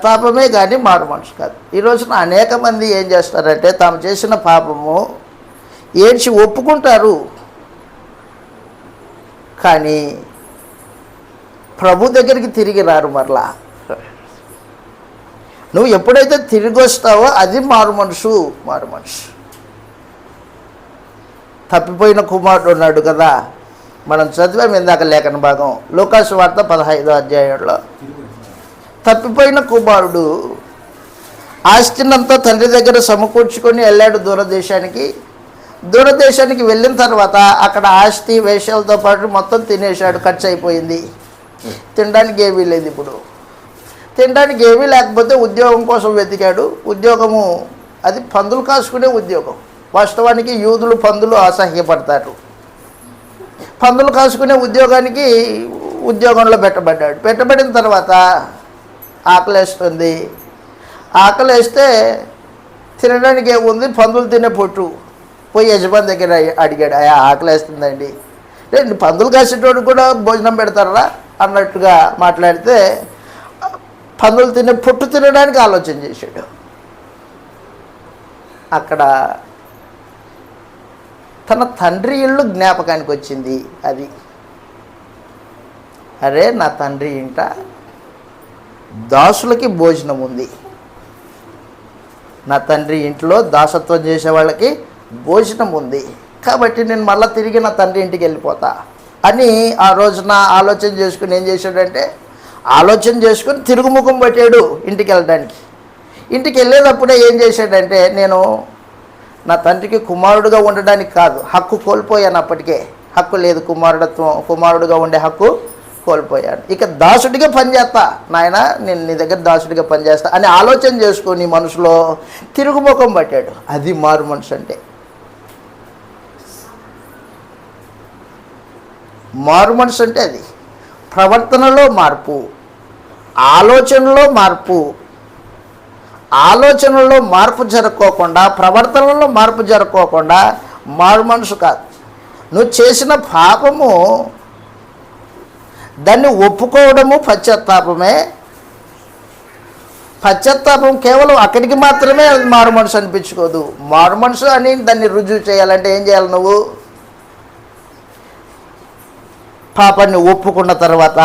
పశ్చాత్తాపమే కానీ మారు మనసు కాదు. ఈ రోజున అనేక మంది ఏం చేస్తారంటే తాము చేసిన పాపము ఏడ్చి ఒప్పుకుంటారు, కానీ ప్రభు దగ్గరికి తిరిగి రారు. మరలా నువ్వు ఎప్పుడైతే తిరిగి వస్తావో అది మారు మనసు. తప్పిపోయిన కుమారుడు ఉన్నాడు కదా, మనం చదివాం ఇందాక లేఖన భాగం లూకాసు వార్త 15వ అధ్యాయంలో. తప్పిపోయిన కుమారుడు ఆస్తినంతా తండ్రి దగ్గర సమకూర్చుకొని వెళ్ళాడు దూరదేశానికి వెళ్ళిన తర్వాత అక్కడ ఆస్తి వేషాలతో పాటు మొత్తం తినేశాడు, ఖర్చు అయిపోయింది. తినడానికి ఏమీ లేదు. ఇప్పుడు తినడానికి ఏమీ లేకపోతే ఉద్యోగం కోసం వెతికాడు. ఉద్యోగము అది పందులు కాసుకునే ఉద్యోగం. వాస్తవానికి యూదులు పందులు అసహ్యపడతారు. పందులు కాసుకునే ఉద్యోగంలో పెట్టబడిన తర్వాత ఆకలేస్తుంది. ఆకలేస్తే తినడానికి ఏముంది, పందులు తినే పొట్టు. పోయి యజమాని దగ్గర అడిగాడు, ఆకలేస్తుందండి. లేదు, పందులు కాసేటోడు కూడా భోజనం పెడతారా అన్నట్టుగా మాట్లాడితే పందులు తినే పొట్టు తినడానికి ఆలోచన చేశాడు. అక్కడ తన తండ్రి ఇల్లు జ్ఞాపకానికి వచ్చింది. అది అరే, నా తండ్రి ఇంట దాసులకి భోజనం ఉంది, నా తండ్రి ఇంట్లో దాసత్వం చేసే వాళ్ళకి భోజనం ఉంది, కాబట్టి నేను మళ్ళీ తిరిగి నా తండ్రి ఇంటికి వెళ్ళిపోతా అని ఆ రోజున ఆలోచన చేసుకుని ఏం చేశాడంటే తిరుగుముఖం పట్టాడు ఇంటికి వెళ్ళడానికి. ఇంటికి వెళ్ళేటప్పుడే ఏం చేశాడంటే, నేను నా తండ్రికి కుమారుడుగా ఉండడానికి కాదు, హక్కు కోల్పోయాను. అప్పటికే హక్కు లేదు, కుమారుడుగా ఉండే హక్కు కోల్పోయాను. ఇక దాసుడిగా పనిచేస్తా నాయన, నేను నీ దగ్గర దాసుడిగా పనిచేస్తా అని ఆలోచన చేసుకొని మనసులో తిరుగుముఖం పట్టాడు. అది మారు మనసు అంటే. మారు మనసు అంటే అది ప్రవర్తనలో మార్పు, ఆలోచనలో మార్పు జరగకోకుండా, ప్రవర్తనలో మార్పు జరగకోకుండా మారు మనసు కాదు. నువ్వు చేసిన పాపము దాన్ని ఒప్పుకోవడము పశ్చాత్తాపమే. పశ్చాత్తాపం కేవలం అక్కడికి మాత్రమే మారు మనసు అనిపించుకోదు. మారు మనసు అని దాన్ని రుజువు చేయాలంటే ఏం చేయాలి? నువ్వు పాపాన్ని ఒప్పుకున్న తర్వాత,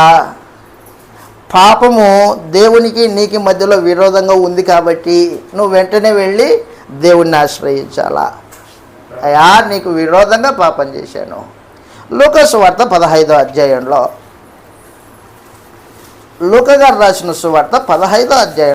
పాపము దేవునికి నీకు మధ్యలో విరోధంగా ఉంది కాబట్టి నువ్వు వెంటనే వెళ్ళి దేవుణ్ణి ఆశ్రయించాలా. అయ్యా, నీకు విరోధంగా పాపం చేశాను. లూకాసు వార్త 15వ అధ్యాయంలో, లూకా గారు రాసిన సువార్త 15వ అధ్యాయం